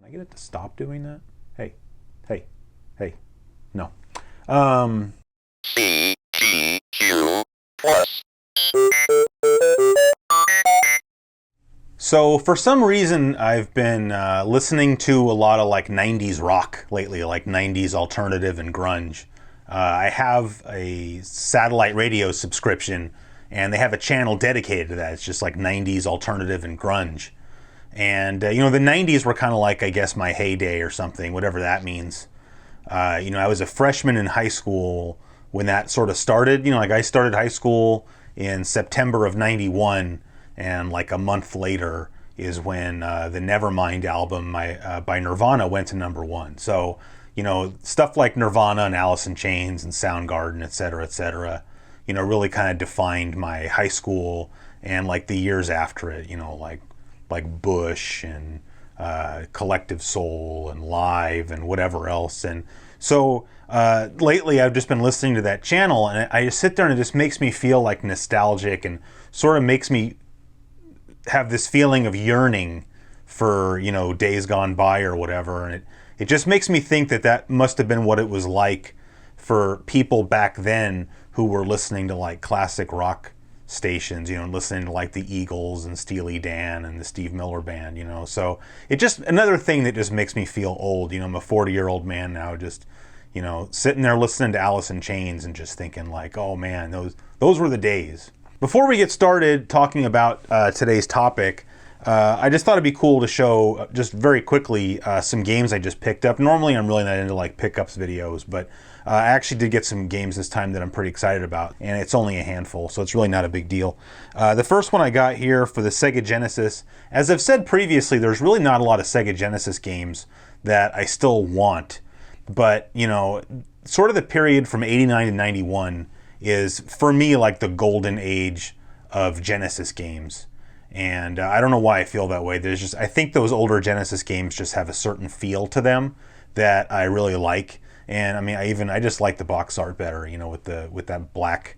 I get it to stop doing that? Hey, hey, hey, no. CGQ Plus. So for some reason, I've been listening to a lot of like 90s rock lately, like 90s alternative and grunge. I have a satellite radio subscription, and they have a channel dedicated to that. It's just like 90s alternative and grunge. And, the 90s were kind of like, I guess, my heyday or something, whatever that means. I was a freshman in high school when that sort of started. I started high school in September of 91, and like a month later is when the Nevermind album by Nirvana went to #1. So, stuff like Nirvana and Alice in Chains and Soundgarden, et cetera, really kind of defined my high school and like the years after it, like Bush and Collective Soul and Live and whatever else. And so lately I've just been listening to that channel, and I just sit there and it just makes me feel like nostalgic and sort of makes me have this feeling of yearning for, days gone by or whatever. And it just makes me think that must have been what it was like for people back then who were listening to like classic rock stations, listening to like the Eagles and Steely Dan and the Steve Miller Band, So it just, another thing that just makes me feel old. I'm a 40-year-old man now, just, sitting there listening to Alice in Chains and just thinking like, oh man, those were the days. Before we get started talking about today's topic, I just thought it'd be cool to show just very quickly some games I just picked up. Normally I'm really not into like pickups videos, but I actually did get some games this time that I'm pretty excited about, and it's only a handful, so it's really not a big deal. The first one I got here for the Sega Genesis, as I've said previously, there's really not a lot of Sega Genesis games that I still want, but sort of the period from 89 to 91 is for me like the golden age of Genesis games. And I don't know why I feel that way. I think those older Genesis games just have a certain feel to them that I really like. And I mean, I just like the box art better, with that black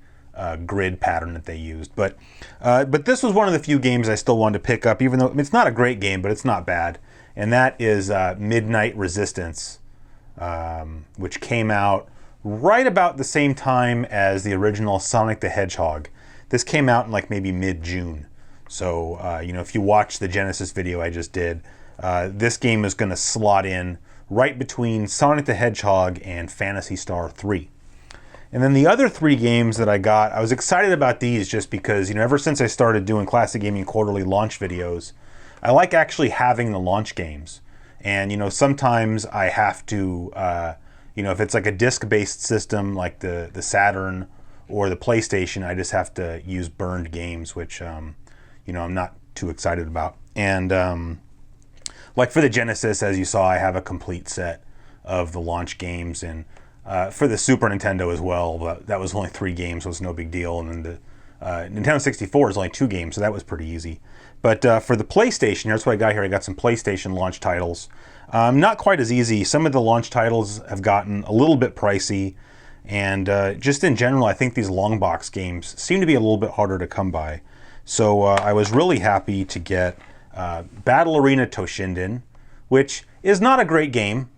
grid pattern that they used. But this was one of the few games I still wanted to pick up, even though it's not a great game, but it's not bad. And that is Midnight Resistance, which came out right about the same time as the original Sonic the Hedgehog. This came out in like maybe mid-June. So, if you watch the Genesis video I just did, this game is going to slot in right between Sonic the Hedgehog and Phantasy Star 3. And then the other three games that I got, I was excited about these just because, ever since I started doing Classic Gaming Quarterly launch videos, I like actually having the launch games. And, sometimes I have to, if it's like a disc-based system like the Saturn or the PlayStation, I just have to use burned games, which, I'm not too excited about. And like for the Genesis, as you saw, I have a complete set of the launch games, and for the Super Nintendo as well, but that was only 3 games, so it was no big deal. And then the Nintendo 64 is only 2 games, so that was pretty easy. But for the PlayStation, here's what I got here. I got some PlayStation launch titles. Not quite as easy. Some of the launch titles have gotten a little bit pricey, and just in general, I think these long box games seem to be a little bit harder to come by. So I was really happy to get Battle Arena Toshinden, which is not a great game,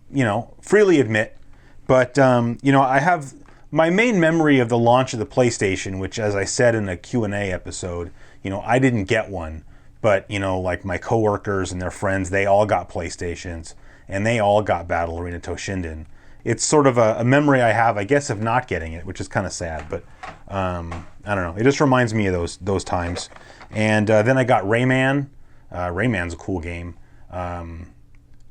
freely admit. But, I have my main memory of the launch of the PlayStation, which, as I said in a Q&A episode, I didn't get one. But, like my coworkers and their friends, they all got PlayStations, and they all got Battle Arena Toshinden. It's sort of a memory I have, I guess, of not getting it, which is kind of sad. But I don't know. It just reminds me of those times. And then I got Rayman. Rayman's a cool game.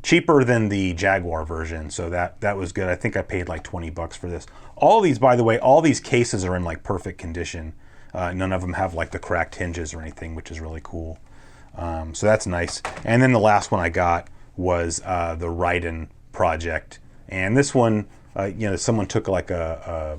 Cheaper than the Jaguar version, so that was good. I think I paid like $20 for this. All these, by the way, all these cases are in like perfect condition. None of them have like the cracked hinges or anything, which is really cool. So that's nice. And then the last one I got was the Raiden Project. And this one, someone took like a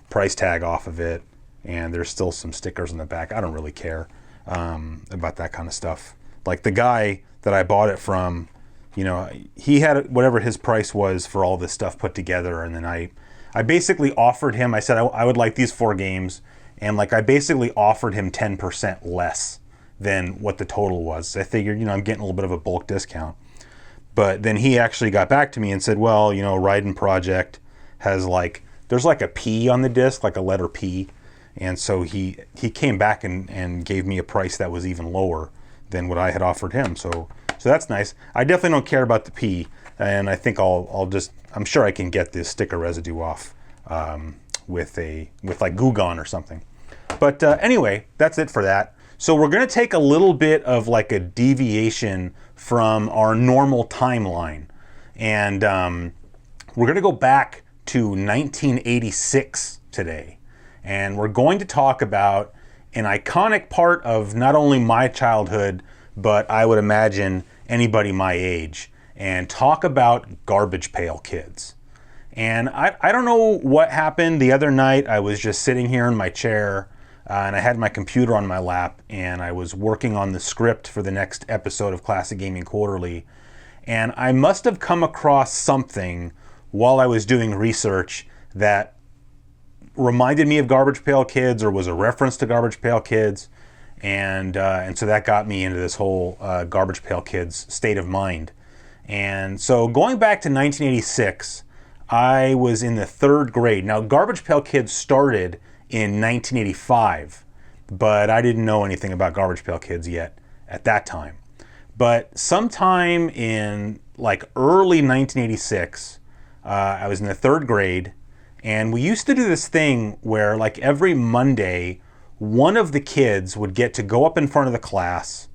price tag off of it, and there's still some stickers in the back. I don't really care about that kind of stuff. Like the guy that I bought it from, he had whatever his price was for all this stuff put together, and then I basically offered him, I said I would like these 4 games, and like I basically offered him 10% less than what the total was. I figured, I'm getting a little bit of a bulk discount. But then he actually got back to me and said, well, Ryden Project has there's a P on the disc, like a letter P. And so he came back and gave me a price that was even lower than what I had offered him. So that's nice. I definitely don't care about the P, and I think I'm sure I can get this sticker residue off with Goo Gone or something. But anyway, that's it for that. So we're going to take a little bit of a deviation from our normal timeline. And we're going to go back to 1986 today. And we're going to talk about an iconic part of not only my childhood, but I would imagine anybody my age, and talk about Garbage Pail Kids. And I don't know what happened the other night. I was just sitting here in my chair, and I had my computer on my lap, and I was working on the script for the next episode of Classic Gaming Quarterly. And I must have come across something while I was doing research that reminded me of Garbage Pail Kids, or was a reference to Garbage Pail Kids. And so that got me into this whole Garbage Pail Kids state of mind. And so going back to 1986, I was in the 3rd grade. Now, Garbage Pail Kids started in 1985, but I didn't know anything about Garbage Pail Kids yet at that time. But sometime in early 1986, I was in the 3rd grade, and we used to do this thing where every Monday, one of the kids would get to go up in front of the class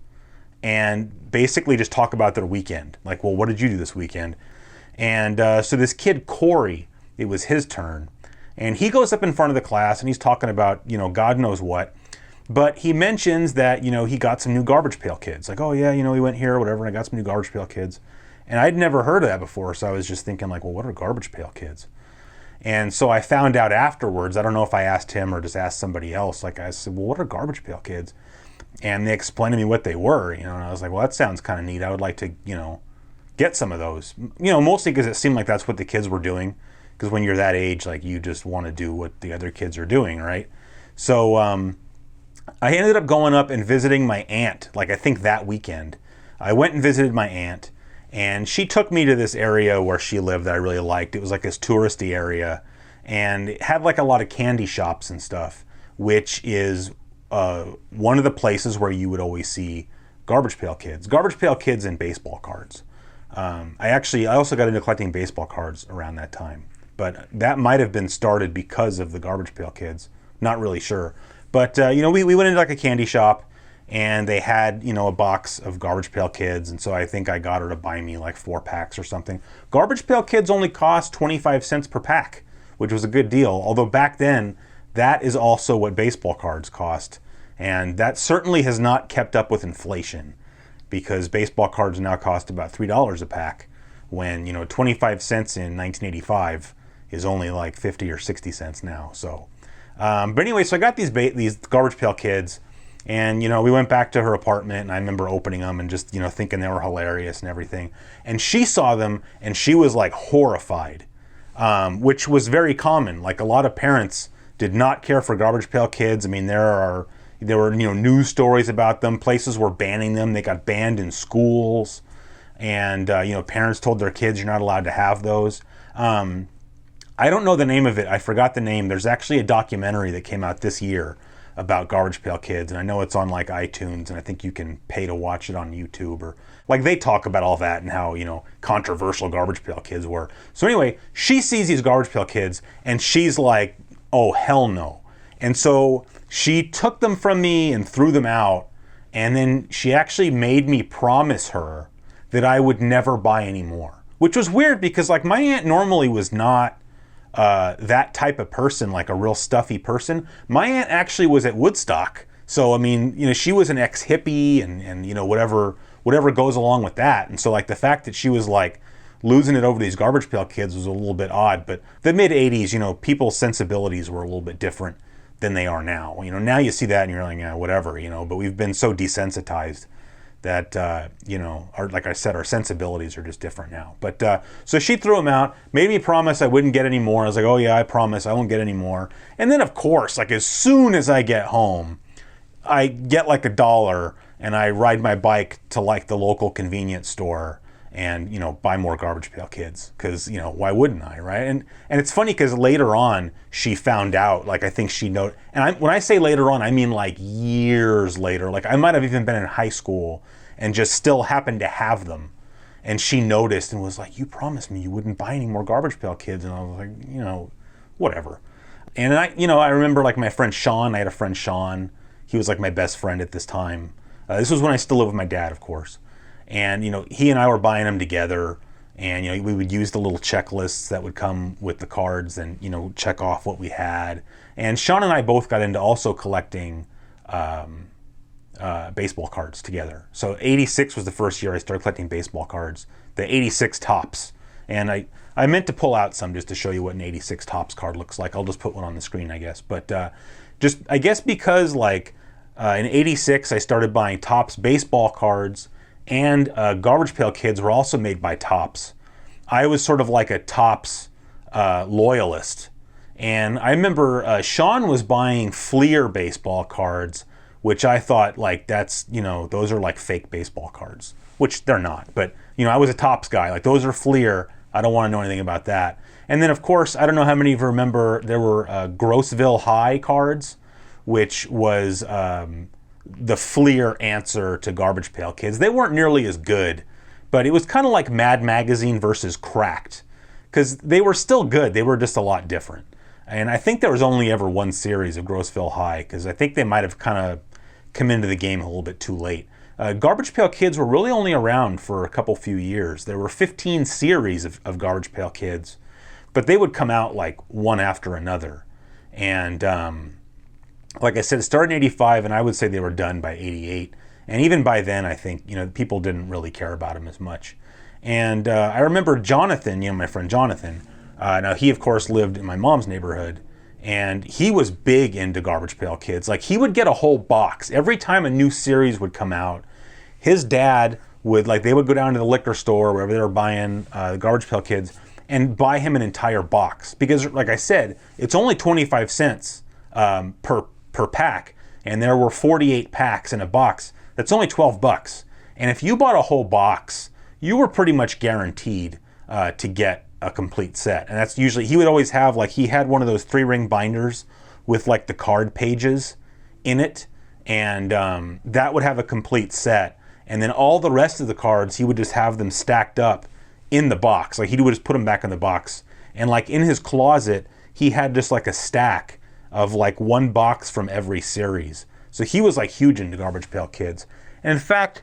and basically just talk about their weekend. Well, what did you do this weekend? And so this kid, Corey, it was his turn. And he goes up in front of the class and he's talking about, God knows what. But he mentions that, he got some new Garbage Pail Kids. Oh yeah, we went here or whatever, and I got some new Garbage Pail Kids. And I'd never heard of that before, so I was just thinking well, what are Garbage Pail Kids? And so I found out afterwards, I don't know if I asked him or just asked somebody else, I said, well, what are Garbage Pail Kids? And they explained to me what they were, and I was like, well, that sounds kind of neat. I would like to, get some of those. Mostly because it seemed like that's what the kids were doing. Because when you're that age, you just want to do what the other kids are doing, right? So I ended up going up and visiting my aunt, I think that weekend. I went and visited my aunt, and she took me to this area where she lived that I really liked. It was this touristy area, and it had a lot of candy shops and stuff, which is one of the places where you would always see Garbage Pail Kids. Garbage Pail Kids and baseball cards. I also got into collecting baseball cards around that time, but that might have been started because of the Garbage Pail Kids. Not really sure. But, we went into a candy shop, and they had, a box of Garbage Pail Kids, and so I think I got her to buy me 4 packs or something. Garbage Pail Kids only cost 25 cents per pack, which was a good deal. Although back then, that is also what baseball cards cost. And that certainly has not kept up with inflation, because baseball cards now cost about $3 a pack, when, 25 cents in 1985 is only 50 or 60 cents now. So, but anyway, so I got these Garbage Pail Kids, and, we went back to her apartment, and I remember opening them and just, thinking they were hilarious and everything. And she saw them, and she was horrified, which was very common. A lot of parents did not care for Garbage Pail Kids. I mean, there were news stories about them. Places were banning them. They got banned in schools, and parents told their kids, you're not allowed to have those. I don't know the name of it. I forgot the name. There's actually a documentary that came out this year about Garbage Pail Kids, and I know it's on iTunes, and I think you can pay to watch it on YouTube, or they talk about all that and how controversial Garbage Pail Kids were. So anyway, she sees these Garbage Pail Kids, and she's like, oh hell no. And so she took them from me and threw them out, and then she actually made me promise her that I would never buy any more, which was weird because my aunt normally was not that type of person, a real stuffy person. My aunt actually was at Woodstock, so I mean, she was an ex-hippie and whatever goes along with that. And so the fact that she was losing it over these Garbage Pail Kids was a little bit odd. But the mid 80s, people's sensibilities were a little bit different than they are now. Now you see that and you're like, yeah, whatever, but we've been so desensitized that, like I said, our sensibilities are just different now. But so she threw them out, made me promise I wouldn't get any more. I was like, oh yeah, I promise I won't get any more. And then of course, as soon as I get home, I get $1 and I ride my bike to the local convenience store, and, buy more Garbage Pail Kids, because, why wouldn't I, right? And it's funny because later on she found out, like, I think she know, and when I say later on, I mean like years later. Like, I might have even been in high school and just still happened to have them, and she noticed and was like, "You promised me you wouldn't buy any more Garbage Pail Kids," and I was like, whatever. And I remember, like, my friend Sean. I had a friend Sean. He was like my best friend at this time. This was when I still lived with my dad, of course. And, he and I were buying them together, and, we would use the little checklists that would come with the cards and, check off what we had. And Sean and I both got into also collecting baseball cards together. So 86 was the first year I started collecting baseball cards, the 86 Topps. And I meant to pull out some just to show you what an 86 Topps card looks like. I'll just put one on the screen, I guess. But I guess because, like, in 86 I started buying Topps baseball cards, and Garbage Pail Kids were also made by Topps. I was sort of like a Topps loyalist. And I remember Sean was buying Fleer baseball cards, which I thought, like, that's, those are like fake baseball cards, which they're not. But, I was a Topps guy. Like, those are Fleer. I don't want to know anything about that. And then, of course, I don't know how many of you remember, there were Grossville High cards, which was the Fleer answer to Garbage Pail Kids. They weren't nearly as good, but it was kind of like Mad Magazine versus Cracked, because they were still good. They were just a lot different. And I think there was only ever one series of Grossville High, because I think they might have kind of come into the game a little bit too late. Garbage Pail Kids were really only around for a few years. There were 15 series of Garbage Pail Kids, but they would come out like one after another. And like I said, it started in 85, and I would say they were done by 88. And even by then, I think, people didn't really care about them as much. And I remember Jonathan, my friend Jonathan, now he, of course, lived in my mom's neighborhood, and he was big into Garbage Pail Kids. Like, he would get a whole box. Every time a new series would come out, his dad would, like, they would go down to the liquor store, wherever they were buying Garbage Pail Kids, and buy him an entire box. Because, like I said, it's only 25 cents per pack, and there were 48 packs in a box. That's only $12. And if you bought a whole box, you were pretty much guaranteed to get a complete set. And that's usually, he would always have, like, he had one of those 3-ring binders with, like, the card pages in it, and that would have a complete set. And then all the rest of the cards, he would just have them stacked up in the box. Like, he would just put them back in the box. And, like, in his closet, he had just like a stack of like one box from every series. So he was like huge into Garbage Pail Kids. And in fact,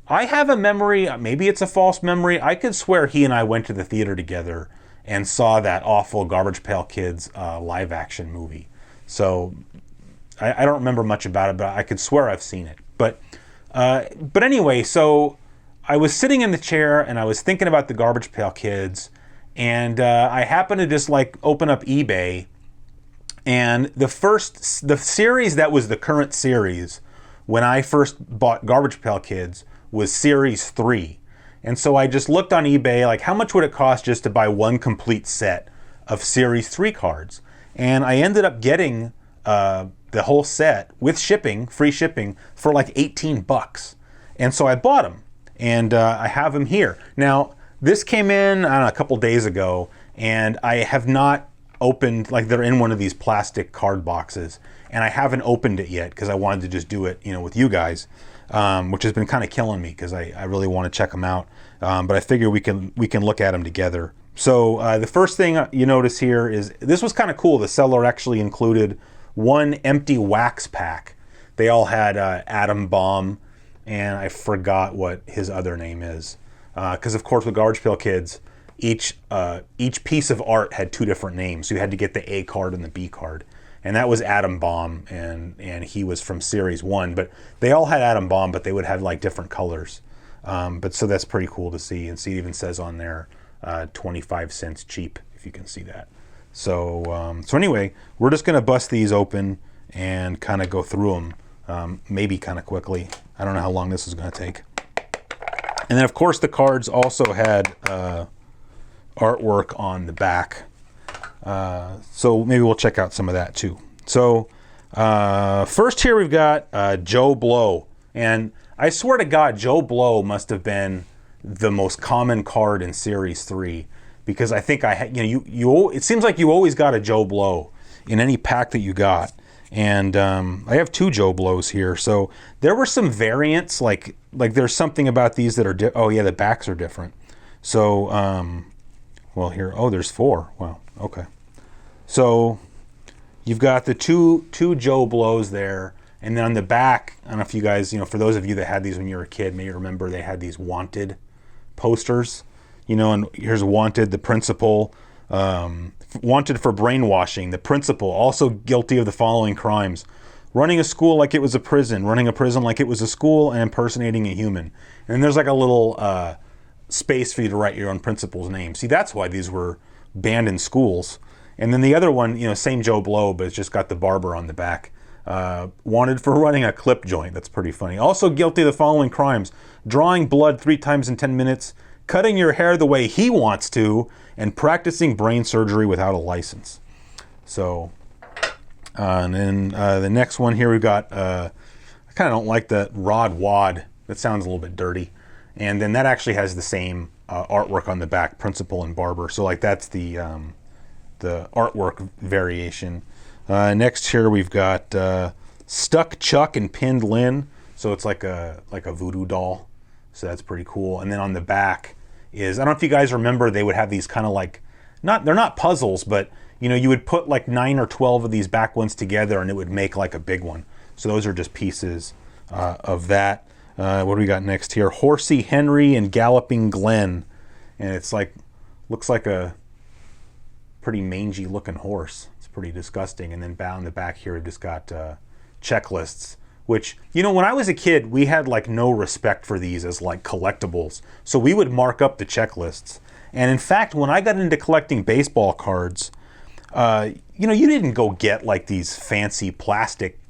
I have a memory, maybe it's a false memory, I could swear he and I went to the theater together and saw that awful Garbage Pail Kids live action movie. So I don't remember much about it, but I could swear I've seen it. But anyway, so I was sitting in the chair and I was thinking about the Garbage Pail Kids, and I happened to just like open up eBay, and the series that was the current series when I first bought Garbage Pail Kids was Series 3. And so I just looked on eBay, like, how much would it cost just to buy one complete set of Series 3 cards? And I ended up getting the whole set with shipping, free shipping, for like $18. And so I bought them, and I have them here. Now, this came in, I don't know, a couple days ago, and I have not opened, like, they're in one of these plastic card boxes, and I haven't opened it yet because I wanted to just do it, with you guys, which has been kind of killing me because I really want to check them out. But I figure we can look at them together. So the first thing you notice here is, this was kind of cool. The seller actually included one empty wax pack. They all had Atom Bomb, and I forgot what his other name is. Because of course with Garbage Pail Kids, each piece of art had two different names. So you had to get the A card and the B card. And that was Atom Bomb, and he was from Series 1. But they all had Atom Bomb, but they would have like different colors. But so that's pretty cool to see. And see, it even says on there, 25 cents cheap, if you can see that. So anyway, we're just going to bust these open and kind of go through them, maybe kind of quickly. I don't know how long this is going to take. And then, of course, the cards also had artwork on the back. So maybe we'll check out some of that too. So first here we've got Joe Blow. And I swear to God, Joe Blow must have been the most common card in Series 3, because I think it seems like you always got a Joe Blow in any pack that you got. And I have 2 Joe Blows here. So there were some variants, like there's something about these that are, oh yeah, the backs are different. So, well here, oh, there's 4. Wow, okay. So you've got the two Joe Blows there. And then on the back, I don't know if you guys, for those of you that had these when you were a kid, may remember they had these wanted posters, and here's wanted, the principal, wanted for brainwashing, the principal, also guilty of the following crimes: running a school like it was a prison, running a prison like it was a school, and impersonating a human. And there's like a little space for you to write your own principal's name. See, that's why these were banned in schools. And then the other one, same Joe Blow, but it's just got the barber on the back. Wanted for running a clip joint. That's pretty funny. Also guilty of the following crimes: drawing blood 3 times in 10 minutes, cutting your hair the way he wants to, and practicing brain surgery without a license. So, and then the next one here we've got, I kind of don't like the Rod Wad. That sounds a little bit dirty. And then that actually has the same artwork on the back, principal and barber. So like that's the artwork variation. Next here we've got Stuck Chuck and Pinned Lynn. So it's like a voodoo doll. So that's pretty cool. And then on the back is, I don't know if you guys remember, they would have these kind of like, they're not puzzles, but you would put like 9 or 12 of these back ones together and it would make like a big one. So those are just pieces of that. What do we got next here? Horsey Henry and Galloping Glen. And it's like, looks like a pretty mangy looking horse. Pretty disgusting. And then down the back here we've just got checklists, which when I was a kid we had like no respect for these as like collectibles, so we would mark up the checklists. And in fact, when I got into collecting baseball cards, you didn't go get like these fancy plastic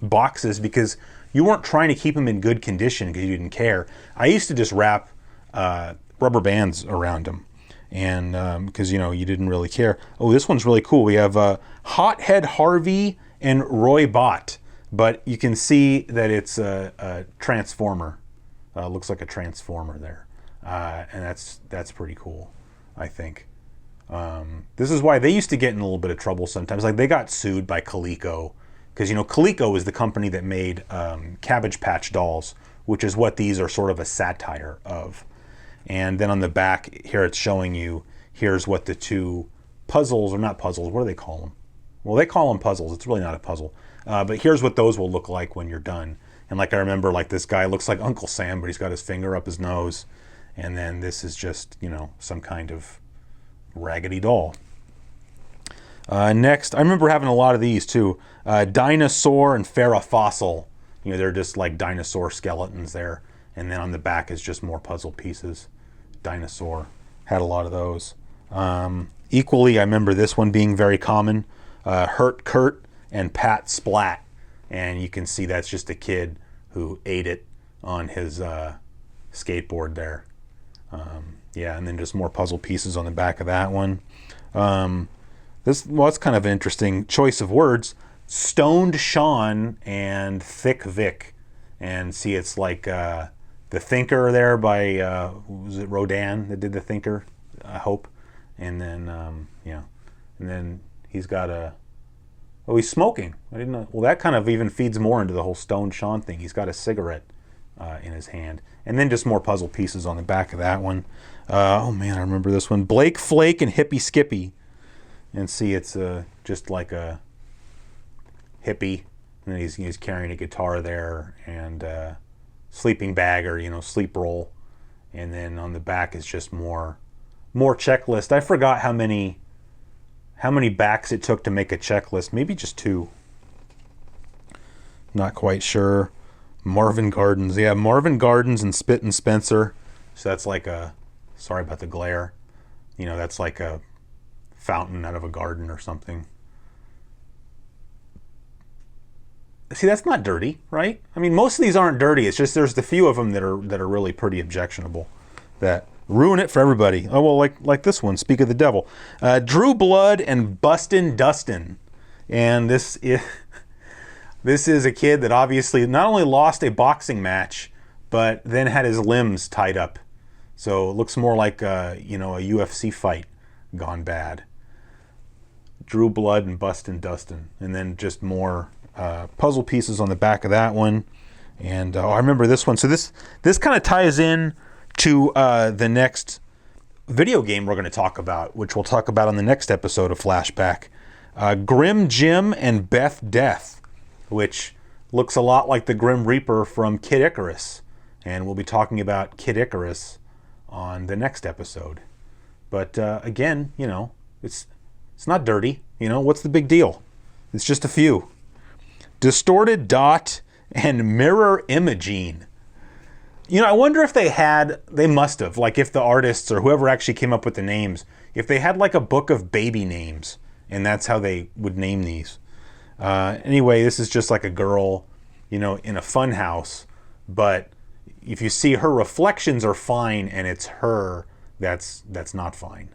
boxes, because you weren't trying to keep them in good condition because you didn't care. I used to just wrap rubber bands around them. And because you didn't really care. Oh, this one's really cool. We have Hothead Harvey and Roy Bott, but you can see that it's a transformer. Looks like a transformer there, and that's pretty cool, I think. This is why they used to get in a little bit of trouble sometimes. Like they got sued by Coleco, because Coleco is the company that made Cabbage Patch Dolls, which is what these are sort of a satire of. And then on the back here, it's showing you, here's what the 2 puzzles, or not puzzles, what do they call them? Well, they call them puzzles. It's really not a puzzle. But here's what those will look like when you're done. And like I remember, like this guy looks like Uncle Sam, but he's got his finger up his nose. And then this is just, some kind of raggedy doll. Next, I remember having a lot of these too. Dinosaur and Ferrofossil. They're just like dinosaur skeletons there. And then on the back is just more puzzle pieces. Dinosaur. Had a lot of those. Equally, I remember this one being very common. Hurt Kurt and Pat Splat. And you can see that's just a kid who ate it on his skateboard there. Yeah, and then just more puzzle pieces on the back of that one. It's kind of an interesting choice of words. Stoned Sean and Thick Vic. And see, it's like The Thinker there by, was it Rodin that did The Thinker, I hope. And then, and then he's got he's smoking. I didn't know. Well, that kind of even feeds more into the whole Stoned Sean thing. He's got a cigarette in his hand. And then just more puzzle pieces on the back of that one. Oh man, I remember this one. Blake Flake and Hippie Skippy. And see, it's just like a hippie. And then he's carrying a guitar there, and sleeping bag, or sleep roll. And then on the back is just more checklist. I forgot how many backs it took to make a checklist. Maybe just 2. Not quite sure. Marvin Gardens. Yeah, Marvin Gardens and Spit and Spencer. So that's like sorry about the glare. That's like a fountain out of a garden or something. See, that's not dirty, right? I mean, most of these aren't dirty. It's just there's the few of them that are really pretty objectionable, that ruin it for everybody. Oh well, like this one. Speak of the devil, Drew Blood and Bustin' Dustin, and this is a kid that obviously not only lost a boxing match, but then had his limbs tied up. So it looks more like a UFC fight gone bad. Drew blood and bustin' dustin'. And then just more puzzle pieces on the back of that one. And I remember this one. So this kind of ties in to the next video game we're going to talk about, which we'll talk about on the next episode of Flashback. Grim Jim and Beth Death, which looks a lot like the Grim Reaper from Kid Icarus. And we'll be talking about Kid Icarus on the next episode. But again, it's not dirty. What's the big deal? It's just a few. Distorted Dot and Mirror Imaging. I wonder if they must have, like if the artists or whoever actually came up with the names, if they had like a book of baby names, and that's how they would name these. Anyway, this is just like a girl, in a fun house, but if you see her reflections are fine and it's her, that's not fine.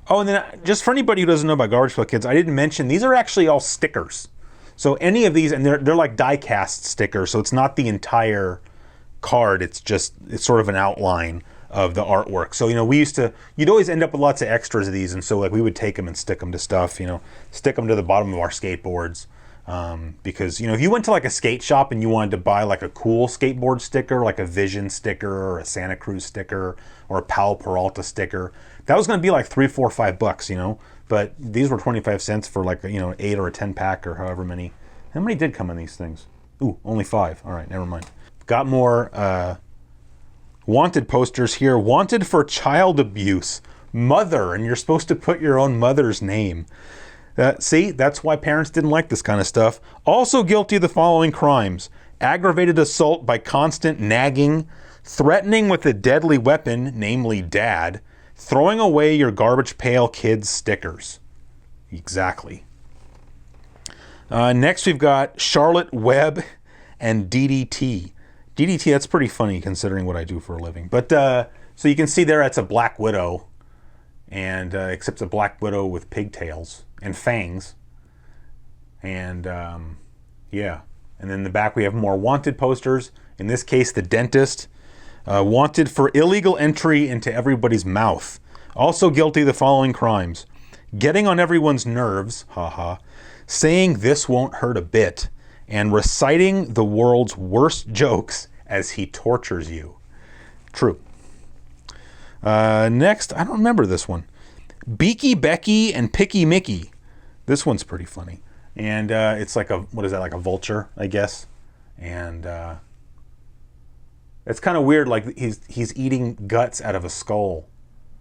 Oh, and then just for anybody who doesn't know about Garbage Pail Kids, I didn't mention these are actually all stickers. So any of these, and they're like die cast stickers, so it's not the entire card, it's sort of an outline of the artwork. So you'd always end up with lots of extras of these, and so like we would take them and stick them to stuff, stick them to the bottom of our skateboards. Because if you went to like a skate shop and you wanted to buy like a cool skateboard sticker, like a Vision sticker or a Santa Cruz sticker or a Powell Peralta sticker, that was going to be like $3, $4, $5, but these were 25 cents for like 8 or a 10 pack or however many. How many did come in these things? Ooh, only 5. All right, never mind. Got more wanted posters here. Wanted for child abuse, mother, and you're supposed to put your own mother's name. See, that's why parents didn't like this kind of stuff. Also guilty of the following crimes: aggravated assault by constant nagging, threatening with a deadly weapon, namely dad, throwing away your Garbage Pail Kids stickers. Exactly. Next we've got Charlotte Webb and DDT. DDT, that's pretty funny considering what I do for a living. But so you can see there, it's a Black Widow, and except it's a Black Widow with pigtails and fangs. And yeah. And then in the back we have more wanted posters. In this case, the dentist. Wanted for illegal entry into everybody's mouth. Also guilty of the following crimes: getting on everyone's nerves, haha, saying this won't hurt a bit, and reciting the world's worst jokes as he tortures you. True. Next, I don't remember this one. Beaky Becky and Picky Mickey. This one's pretty funny. And it's like what is that, like a vulture, I guess? And it's kind of weird, like he's eating guts out of a skull.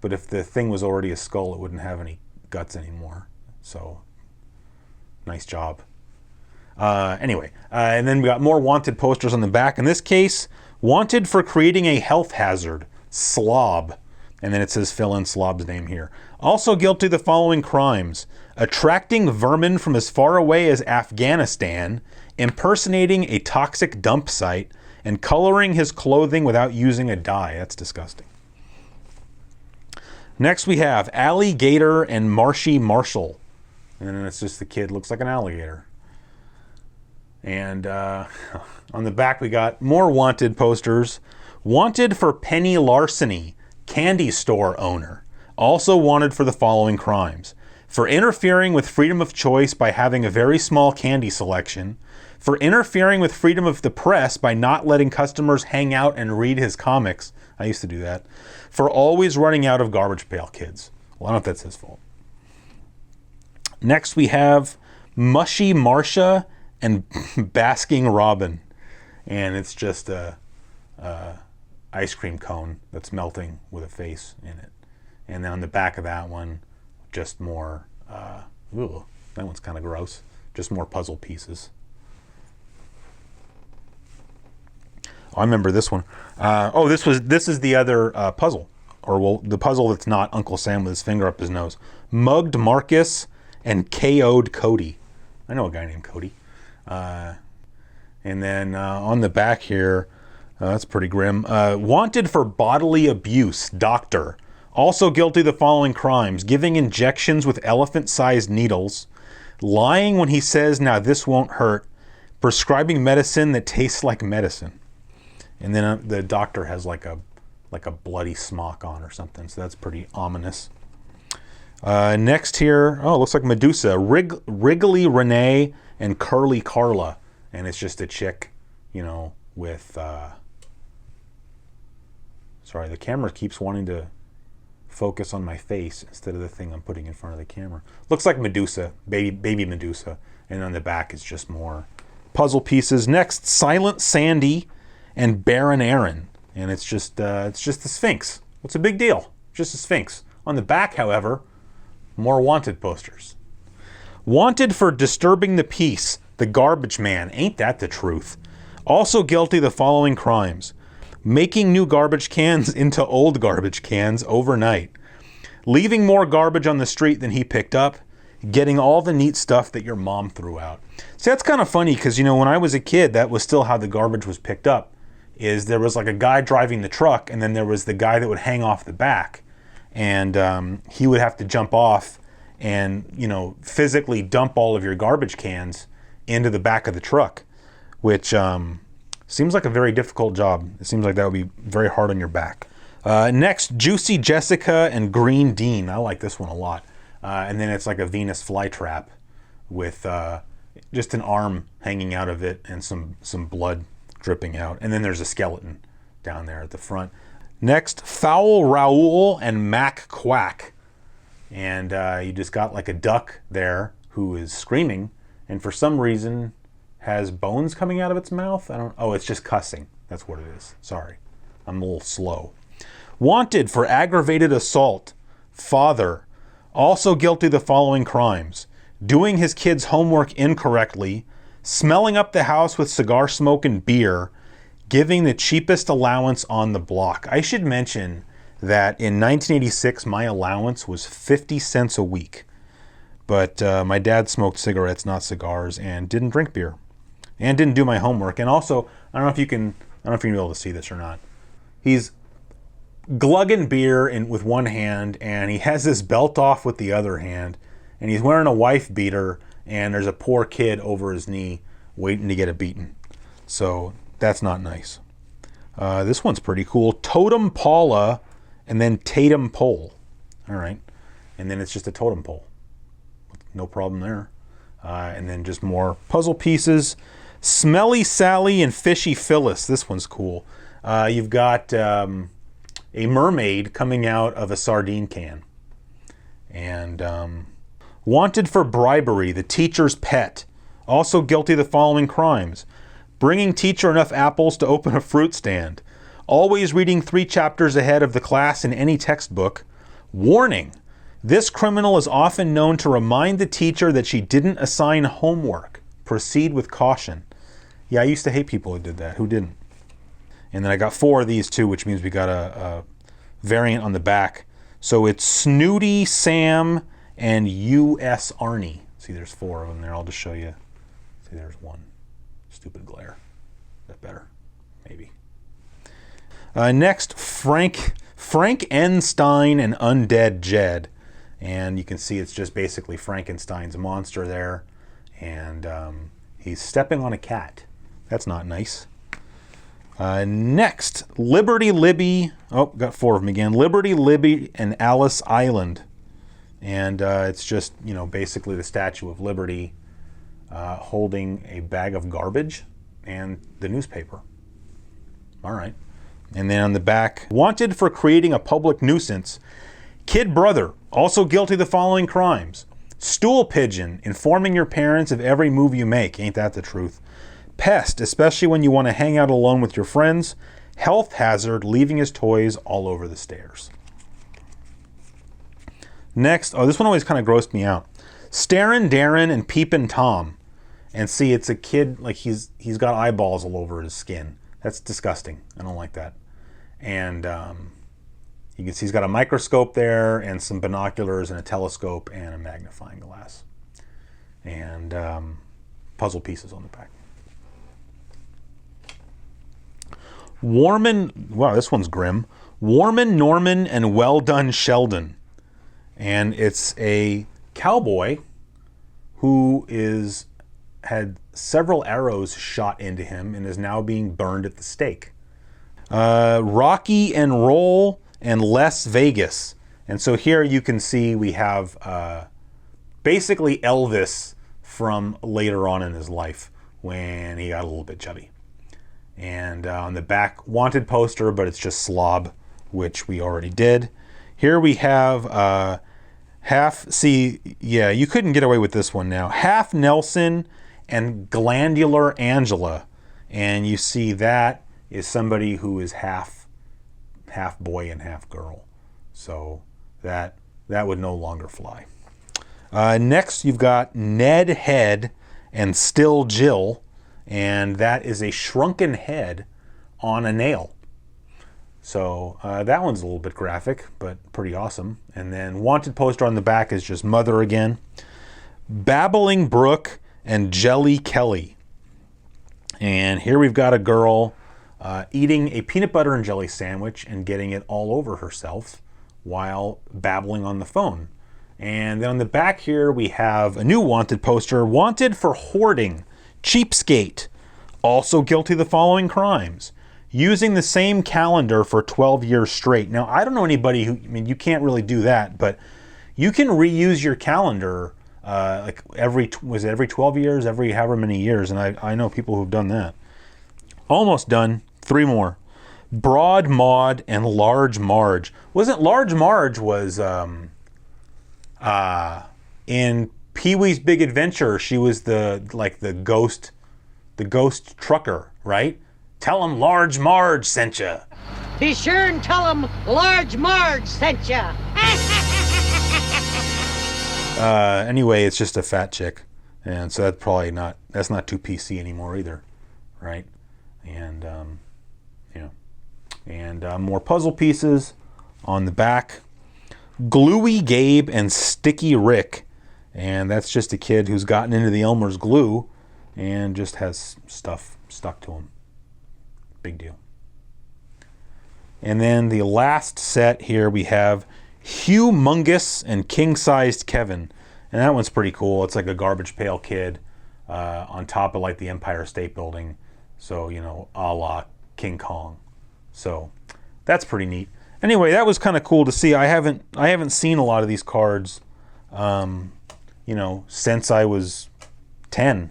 But if the thing was already a skull, it wouldn't have any guts anymore. So, nice job. Anyway, and then we got more wanted posters on the back. In this case, wanted for creating a health hazard, slob. And then it says fill in Slob's name here. Also guilty of the following crimes: attracting vermin from as far away as Afghanistan, impersonating a toxic dump site, and coloring his clothing without using a dye. That's disgusting. Next we have Alligator and Marshy Marshall. And then it's just the kid looks like an alligator. And on the back we got more wanted posters. Wanted for penny larceny, candy store owner. Also wanted for the following crimes: for interfering with freedom of choice by having a very small candy selection, for interfering with freedom of the press by not letting customers hang out and read his comics. I used to do that. For always running out of Garbage Pail Kids. Well, I don't know if that's his fault. Next we have Mushy Marsha and Basking Robin. And it's just a ice cream cone that's melting with a face in it. And then on the back of that one, just more, that one's kind of gross. Just more puzzle pieces. Oh, I remember this one. This is the other puzzle. The puzzle that's not Uncle Sam with his finger up his nose. Mugged Marcus and KO'd Cody. I know a guy named Cody. And then on the back here, that's pretty grim. Wanted for bodily abuse, doctor. Also guilty of the following crimes: giving injections with elephant-sized needles, lying when he says, now this won't hurt, prescribing medicine that tastes like medicine. And then the doctor has like a bloody smock on or something, so that's pretty ominous. Next here, oh, it looks like Medusa, Wriggly Renee and Curly Carla, and it's just a chick, you know, with. Sorry, the camera keeps wanting to focus on my face instead of the thing I'm putting in front of the camera. Looks like Medusa, baby Medusa, and on the back is just more puzzle pieces. Next, Silent Sandy and Baron Aaron, and it's just the Sphinx. What's a big deal? Just a Sphinx. On the back, however, more wanted posters. Wanted for disturbing the peace, the garbage man. Ain't that the truth? Also guilty of the following crimes: making new garbage cans into old garbage cans overnight, leaving more garbage on the street than he picked up, getting all the neat stuff that your mom threw out. See, that's kind of funny because, you know, when I was a kid, that was still how the garbage was picked up, is there was like a guy driving the truck, and then there was the guy that would hang off the back, and he would have to jump off and, you know, physically dump all of your garbage cans into the back of the truck, which seems like a very difficult job. It seems like that would be very hard on your back. Next, Juicy Jessica and Green Dean. I like this one a lot. And then it's like a Venus flytrap with just an arm hanging out of it and some blood dripping out. And then there's a skeleton down there at the front. Next, Foul Raoul and Mac Quack. And you just got like a duck there who is screaming, and for some reason has bones coming out of its mouth. It's just cussing. That's what it is. Sorry. I'm a little slow. Wanted for aggravated assault, father, also guilty of the following crimes: doing his kid's homework incorrectly, smelling up the house with cigar smoke and beer, giving the cheapest allowance on the block. I should mention that in 1986, my allowance was 50 cents a week. But my dad smoked cigarettes, not cigars, and didn't drink beer. And didn't do my homework. And also, I don't know if you're going to be able to see this or not. He's glugging beer with one hand, and he has his belt off with the other hand, and he's wearing a wife beater, and there's a poor kid over his knee waiting to get a beating. So that's not nice. This one's pretty cool. Totem Paula and then Tatum Pole. All right. And then it's just a totem pole. No problem there. And then just more puzzle pieces. Smelly Sally and Fishy Phyllis. This one's cool. You've got a mermaid coming out of a sardine can. And wanted for bribery, the teacher's pet. Also guilty of the following crimes: bringing teacher enough apples to open a fruit stand, always reading 3 chapters ahead of the class in any textbook. Warning: this criminal is often known to remind the teacher that she didn't assign homework. Proceed with caution. Yeah, I used to hate people who did that. Who didn't? And then I got 4 of these too, which means we got a variant on the back. So it's Snooty Sam and U.S. Arnie. See, there's 4 of them there. I'll just show you. See, there's one. Stupid glare. Is that better? Maybe. Next, Frankenstein and Undead Jed. And you can see it's just basically Frankenstein's monster there. And he's stepping on a cat. That's not nice. Next, Liberty Libby. Oh, got 4 of them again. Liberty Libby and Alice Island. And it's just, you know, basically the Statue of Liberty holding a bag of garbage and the newspaper. All right. And then on the back, wanted for creating a public nuisance. Kid brother, also guilty of the following crimes: stool pigeon, informing your parents of every move you make. Ain't that the truth? Pest, especially when you want to hang out alone with your friends. Health hazard, leaving his toys all over the stairs. Next, this one always kind of grossed me out. Starin' Darren and Peepin' Tom. And see, it's a kid, like he's got eyeballs all over his skin. That's disgusting. I don't like that. And you can see he's got a microscope there and some binoculars and a telescope and a magnifying glass. And puzzle pieces on the back. Wow, this one's grim. Warman, Norman, and Well Done Sheldon. And it's a cowboy who had several arrows shot into him and is now being burned at the stake. Rocky and Roll and Las Vegas. And so here you can see we have basically Elvis from later on in his life when he got a little bit chubby. And on the back, wanted poster, but it's just slob, which we already did. Here we have you couldn't get away with this one now. Half Nelson and Glandular Angela. And you see that is somebody who is half boy and half girl. So that would no longer fly. Next, you've got Ned Head and Still Jill, and that is a shrunken head on a nail. So that one's a little bit graphic, but pretty awesome. And then wanted poster on the back is just Mother again. Babbling Brook and Jelly Kelly. And here we've got a girl eating a peanut butter and jelly sandwich and getting it all over herself while babbling on the phone. And then on the back here we have a new wanted poster, wanted for hoarding, cheapskate, also guilty of the following crimes, using the same calendar for 12 years straight. Now, I don't know anybody who, I mean, you can't really do that, but you can reuse your calendar like every 12 years, every however many years, and I know people who've done that. Almost done. 3 more. Broad Maud and Large Marge. Wasn't Large Marge was in Pee-wee's Big Adventure? She was the ghost trucker, right? Tell him Large Marge sent you. Be sure and tell him Large Marge sent you. Anyway, it's just a fat chick, and so that's not too PC anymore either, right? And more puzzle pieces on the back. Gluey Gabe and Sticky Rick, and that's just a kid who's gotten into the Elmer's glue and just has stuff stuck to him. Big deal. And then the last set here we have Humongous and King-Sized Kevin, and that one's pretty cool. It's like a Garbage Pail Kid on top of like the Empire State Building, so a la King Kong. So that's pretty neat. Anyway, that was kind of cool to see. I haven't seen a lot of these cards, since I was 10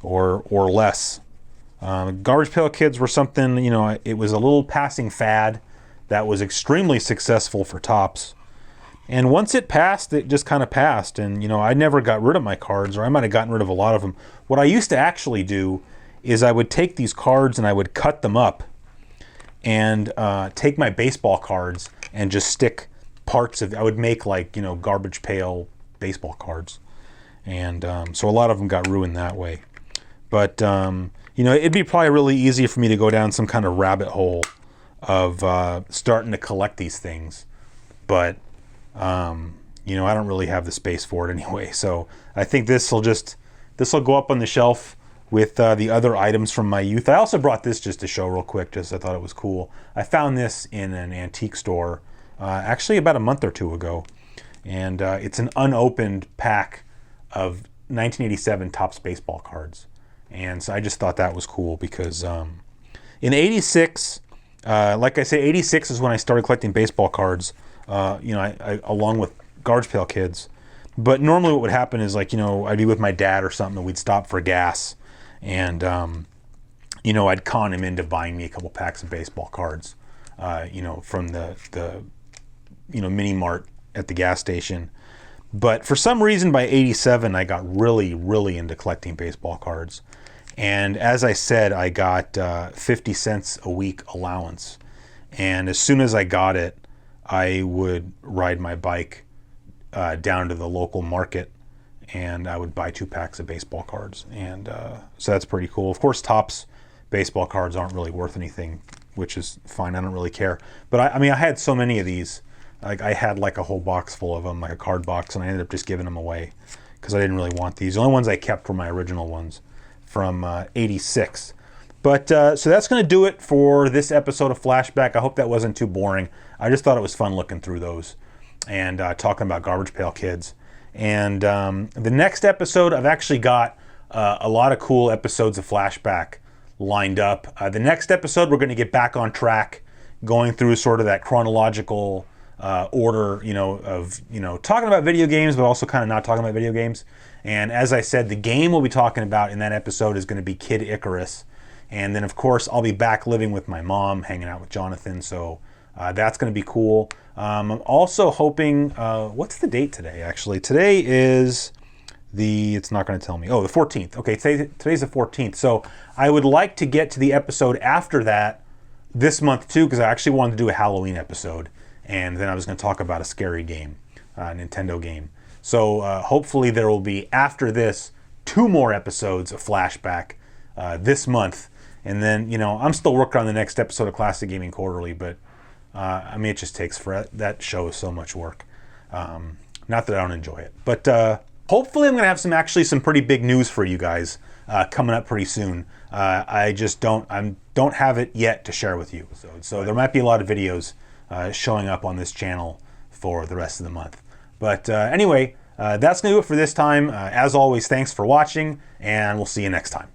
or less. Garbage Pail Kids were something, it was a little passing fad that was extremely successful for Topps. And once it passed, it just kind of passed. And, I never got rid of my cards, or I might have gotten rid of a lot of them. What I used to actually do is I would take these cards and I would cut them up and take my baseball cards and just stick parts of, I would make garbage pail baseball cards. And so a lot of them got ruined that way. But, it'd be probably really easy for me to go down some kind of rabbit hole of starting to collect these things. But, I don't really have the space for it anyway. So I think this will go up on the shelf with the other items from my youth. I also brought this just to show real quick, just I thought it was cool. I found this in an antique store actually about a month or two ago. And it's an unopened pack of 1987 Topps baseball cards. And so I just thought that was cool because in 86, like I say, 86 is when I started collecting baseball cards, I along with Garbage Pail Kids. But normally what would happen is I'd be with my dad or something and we'd stop for gas. And, I'd con him into buying me a couple packs of baseball cards, from the mini mart at the gas station. But for some reason by 87, I got really, really into collecting baseball cards. And as I said, I got 50 cents a week allowance. And as soon as I got it, I would ride my bike down to the local market and I would buy 2 packs of baseball cards. And so that's pretty cool. Of course, Topps baseball cards aren't really worth anything, which is fine. I don't really care. But I had so many of these. I had a whole box full of them, like a card box, and I ended up just giving them away because I didn't really want these. The only ones I kept were my original ones from 86. But so that's going to do it for this episode of Flashback. I hope that wasn't too boring. I just thought it was fun looking through those and talking about Garbage Pail Kids. And the next episode, I've actually got a lot of cool episodes of Flashback lined up. The next episode, we're going to get back on track, going through sort of that chronological order, of talking about video games, but also kind of not talking about video games. And as I said, the game we'll be talking about in that episode is going to be Kid Icarus. And then, of course, I'll be back living with my mom, hanging out with Jonathan. So that's going to be cool. I'm also hoping, what's the date today, actually? Today is it's not going to tell me. Oh, the 14th. Okay, today's the 14th. So I would like to get to the episode after that this month, too, because I actually wanted to do a Halloween episode. And then I was going to talk about a scary game, a Nintendo game. So hopefully there will be, after this, 2 more episodes of Flashback this month. And then, I'm still working on the next episode of Classic Gaming Quarterly, but it just takes that show is so much work. Not that I don't enjoy it, but hopefully I'm going to have some pretty big news for you guys coming up pretty soon. I just don't have it yet to share with you. So there might be a lot of videos showing up on this channel for the rest of the month. But anyway, that's going to do it for this time. As always, thanks for watching, and we'll see you next time.